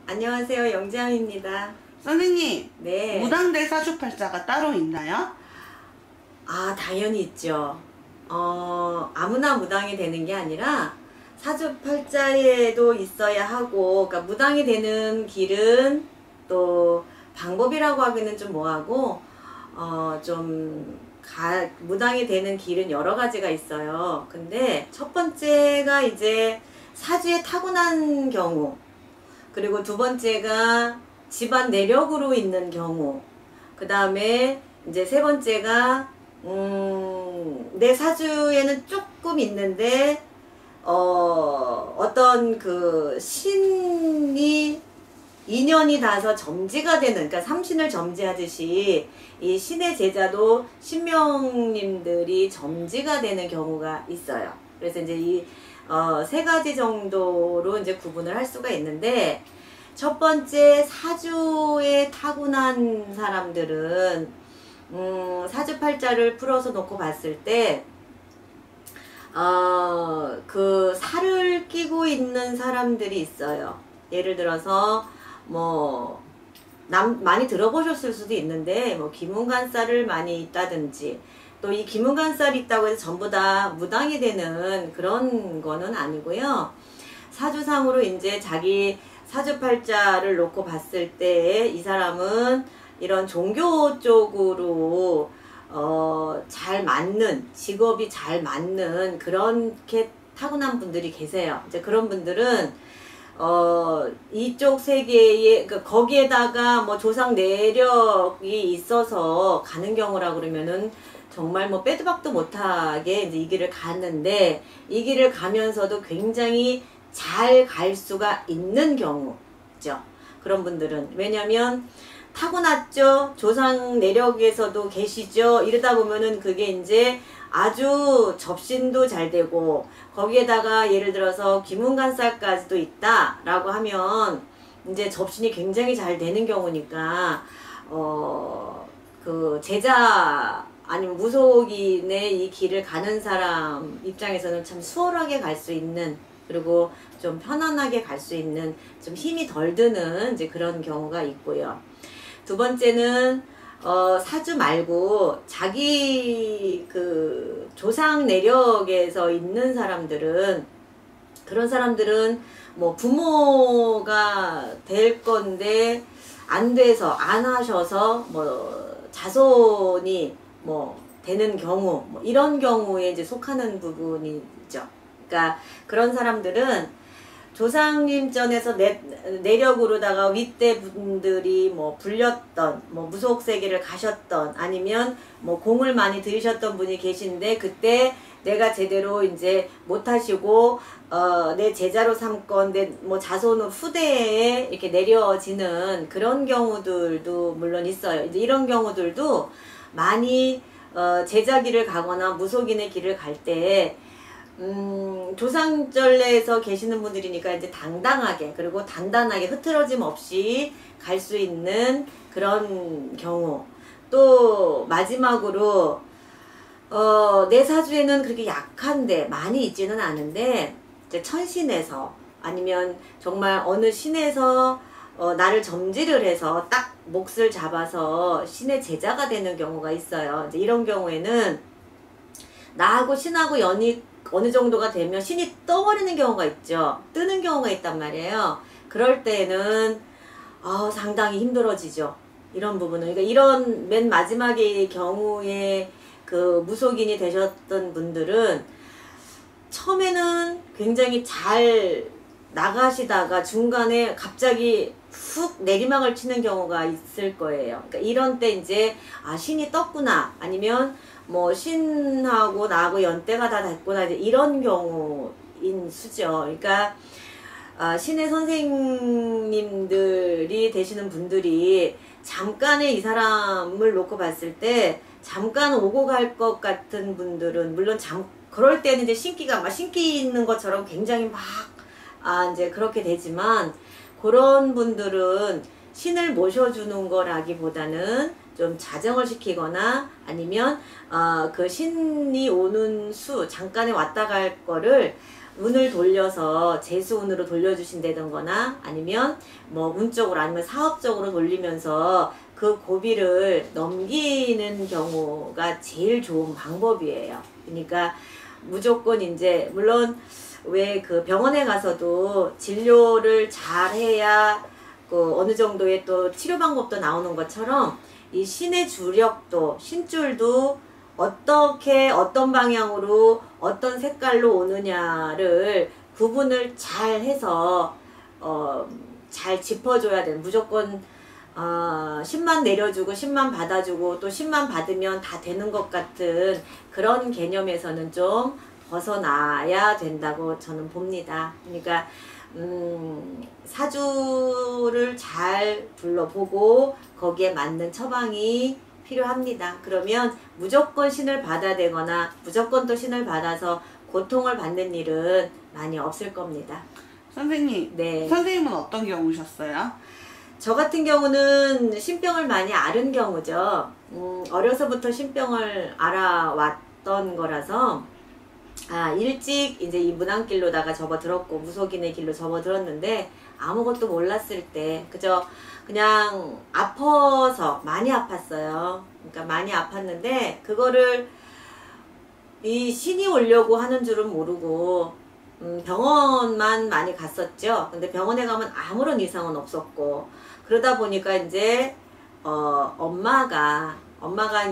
안녕하세요. 영지양입니다. 선생님, 네. 무당될 사주팔자가 따로 있나요? 당연히 있죠. 아무나 무당이 되는 게 아니라 사주팔자에도 있어야 하고, 그러니까 무당이 되는 길은 또 방법이라고 하기는 좀 뭐하고, 무당이 되는 길은 여러 가지가 있어요. 근데 첫 번째가 이제 사주에 타고난 경우, 그리고 두 번째가 집안 내력으로 있는 경우, 그 다음에 이제 세 번째가 내 사주에는 조금 있는데 어떤 그 신이 인연이 닿아서 점지가 되는, 그러니까 삼신을 점지하듯이 이 신의 제자도 신명님들이 점지가 되는 경우가 있어요. 그래서 이제 이 세 가지 정도로 이제 구분을 할 수가 있는데, 첫 번째 사주에 타고난 사람들은 사주팔자를 풀어서 놓고 봤을 때 그 살을 끼고 있는 사람들이 있어요. 예를 들어서 뭐 많이 들어보셨을 수도 있는데, 뭐 기문간살을 많이 있다든지, 또 이 기문간살이 있다고 해서 전부 다 무당이 되는 그런 거는 아니고요. 사주상으로 이제 자기 사주팔자를 놓고 봤을 때 이 사람은 이런 종교 쪽으로 잘 맞는, 직업이 잘 맞는 그렇게 타고난 분들이 계세요. 이제 그런 분들은 이쪽 세계에, 그러니까 거기에다가 뭐 조상 내력이 있어서 가는 경우라 그러면은 정말 뭐 빼도 박도 못하게 이제 이 길을 갔는데, 이 길을 가면서도 굉장히 잘 갈 수가 있는 경우죠. 그런 분들은. 왜냐면 타고났죠. 조상 내력에서도 계시죠. 이러다 보면은 그게 이제 아주 접신도 잘 되고, 거기에다가 예를 들어서 기문간살까지도 있다 라고 하면 이제 접신이 굉장히 잘 되는 경우니까 그 제자 아니면 무속인의 이 길을 가는 사람 입장에서는 참 수월하게 갈 수 있는, 그리고 좀 편안하게 갈 수 있는, 좀 힘이 덜 드는 이제 그런 경우가 있고요. 두 번째는 사주 말고 자기 그 조상 내력에서 있는 사람들은, 그런 사람들은 뭐 부모가 될 건데 안 돼서, 안 하셔서 뭐 자손이 뭐 되는 경우, 뭐 이런 경우에 이제 속하는 부분이죠. 그러니까 그런 사람들은 조상님 전에서 내력으로다가 윗대 분들이 뭐 불렸던, 뭐 무속 세계를 가셨던, 아니면 뭐 공을 많이 들이셨던 분이 계신데 그때 내가 제대로 이제 못하시고 내 제자로 삼건 내 뭐 자손 후대에 이렇게 내려지는 그런 경우들도 물론 있어요. 이제 이런 경우들도 많이 제자길을 가거나 무속인의 길을 갈 때 조상절레에서 계시는 분들이니까 이제 당당하게, 그리고 단단하게 흐트러짐 없이 갈 수 있는 그런 경우. 또 마지막으로 내 사주에는 그렇게 약한데 많이 있지는 않은데, 이제 천신에서 아니면 정말 어느 신에서 나를 점지를 해서 딱 몫을 잡아서 신의 제자가 되는 경우가 있어요. 이제 이런 경우에는 나하고 신하고 연이 어느 정도가 되면 신이 떠버리는 경우가 있죠. 뜨는 경우가 있단 말이에요. 그럴 때는 상당히 힘들어지죠. 이런 부분은. 그러니까 이런 맨 마지막의 경우에 그 무속인이 되셨던 분들은 처음에는 굉장히 잘 나가시다가 중간에 갑자기 훅 내리막을 치는 경우가 있을 거예요. 그러니까 이런 때 이제 신이 떴구나, 아니면 뭐 신하고 나하고 연대가 다 됐구나, 이제 이런 경우인 수죠. 그러니까 신의 선생님들이 되시는 분들이 잠깐의 이 사람을 놓고 봤을 때 잠깐 오고 갈 것 같은 분들은, 물론 그럴 때는 이제 신기 있는 것처럼 굉장히 막 이제 그렇게 되지만, 그런 분들은 신을 모셔주는 거라기보다는 좀 자정을 시키거나, 아니면 그 신이 오는 잠깐에 왔다 갈 거를 운을 돌려서 재수운으로 돌려주신다던거나 아니면 뭐 운적으로 아니면 사업적으로 돌리면서 그 고비를 넘기는 경우가 제일 좋은 방법이에요. 그러니까 무조건 이제 물론 왜 그 병원에 가서도 진료를 잘 해야 그 어느 정도의 또 치료 방법도 나오는 것처럼 이 신의 주력도 신줄도 어떻게 어떤 방향으로 어떤 색깔로 오느냐를 구분을 잘 해서 잘 짚어줘야 돼. 무조건 10만 내려주고 10만 받아주고 또 10만 받으면 다 되는 것 같은 그런 개념에서는 좀 벗어나야 된다고 저는 봅니다. 그러니까 사주를 잘 둘러보고 거기에 맞는 처방이 필요합니다. 그러면 무조건 신을 받아대거나 무조건 또 신을 받아서 고통을 받는 일은 많이 없을 겁니다. 선생님, 네. 선생님은 어떤 경우셨어요? 저 같은 경우는 신병을 많이 앓은 경우죠. 어려서부터 신병을 앓아왔던 거라서 일찍 이제 이 무당길로다가 접어들었고 무속인의 길로 접어들었는데 아무것도 몰랐을 때 그저 그냥 아파서 많이 아팠어요. 그러니까 많이 아팠는데 그거를 이 신이 오려고 하는 줄은 모르고 병원만 많이 갔었죠. 근데 병원에 가면 아무런 이상은 없었고 그러다 보니까 이제 엄마가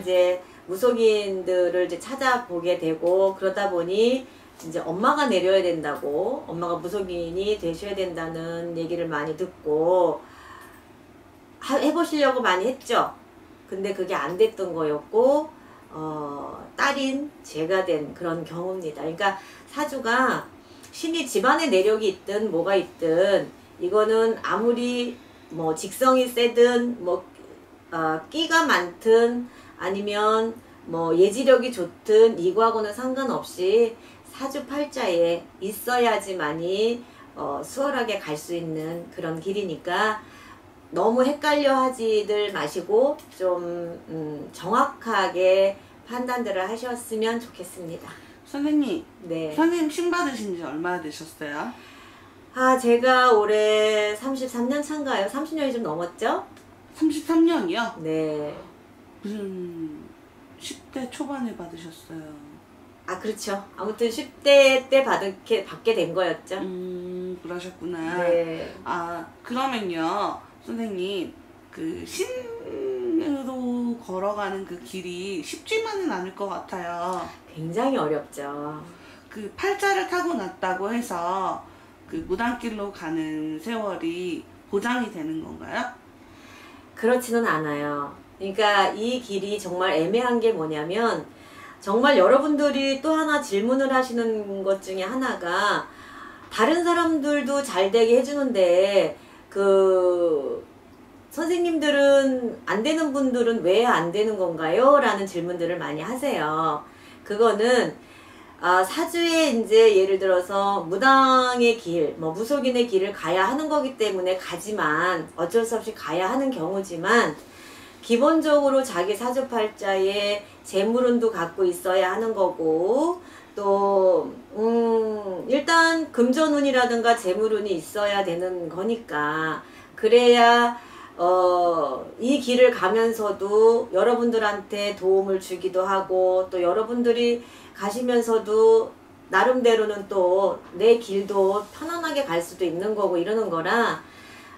이제 무속인들을 이제 찾아보게 되고 그러다 보니 이제 엄마가 내려야 된다고 엄마가 무속인이 되셔야 된다는 얘기를 많이 듣고 해보시려고 많이 했죠. 근데 그게 안 됐던 거였고 딸인 제가 된 그런 경우입니다. 그러니까 사주가 신이 집안에 내력이 있든 뭐가 있든 이거는 아무리 뭐 직성이 세든 뭐 끼가 많든 아니면 뭐 예지력이 좋든 이거하고는 상관없이 사주팔자에 있어야지만이 수월하게 갈 수 있는 그런 길이니까 너무 헷갈려 하지들 마시고 좀 정확하게 판단들을 하셨으면 좋겠습니다. 선생님, 네. 선생님 신 받으신 지 얼마나 되셨어요? 제가 올해 33년 차인가요? 30년이 좀 넘었죠? 33년이요? 네. 무슨 10대 초반에 받으셨어요. 그렇죠. 아무튼 10대 때 받게 된 거였죠. 그러셨구나. 네. 그러면요, 선생님, 그 신으로 걸어가는 그 길이 쉽지만은 않을 것 같아요. 굉장히 어렵죠. 그 팔자를 타고 났다고 해서 그 무당길로 가는 세월이 보장이 되는 건가요? 그렇지는 않아요. 그러니까 이 길이 정말 애매한 게 뭐냐면 정말 여러분들이 또 하나 질문을 하시는 것 중에 하나가 다른 사람들도 잘 되게 해주는데 그 선생님들은 안 되는 분들은 왜 안 되는 건가요? 라는 질문들을 많이 하세요. 그거는 사주에 이제 예를 들어서 무당의 길, 뭐 무속인의 길을 가야 하는 거기 때문에 가지만 어쩔 수 없이 가야 하는 경우지만 기본적으로 자기 사주팔자에 재물운도 갖고 있어야 하는 거고 또 일단 금전운이라든가 재물운이 있어야 되는 거니까 그래야 이 길을 가면서도 여러분들한테 도움을 주기도 하고 또 여러분들이 가시면서도 나름대로는 또 내 길도 편안하게 갈 수도 있는 거고 이러는 거라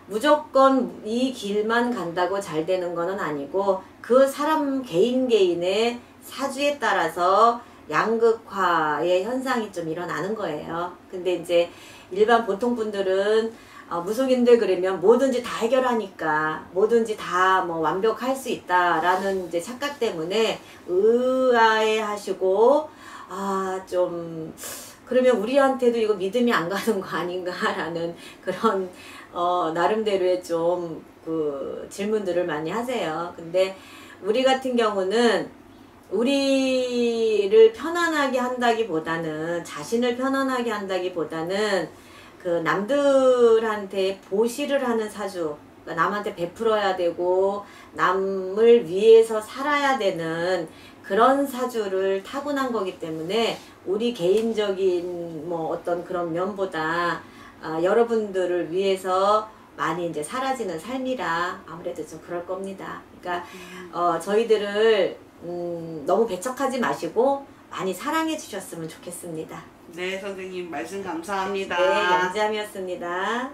무조건 이 길만 간다고 잘 되는 거는 아니고 그 사람 개인의 사주에 따라서 양극화의 현상이 좀 일어나는 거예요. 근데 이제 일반 보통 분들은 무속인들 그러면 뭐든지 다 해결하니까 뭐든지 다 뭐 완벽할 수 있다라는 이제 착각 때문에 의아해 하시고 좀 그러면 우리한테도 이거 믿음이 안 가는 거 아닌가라는 그런 나름대로의 좀 그 질문들을 많이 하세요. 근데 우리 같은 경우는 우리를 편안하게 한다기보다는 자신을 편안하게 한다기보다는 그 남들한테 보시를 하는 사주, 그러니까 남한테 베풀어야 되고 남을 위해서 살아야 되는 그런 사주를 타고난 거기 때문에 우리 개인적인 뭐 어떤 그런 면보다 여러분들을 위해서 많이 이제 사라지는 삶이라 아무래도 좀 그럴 겁니다. 그러니까 저희들을 너무 배척하지 마시고 많이 사랑해 주셨으면 좋겠습니다. 네, 선생님 말씀 감사합니다. 네, 양지암이었습니다.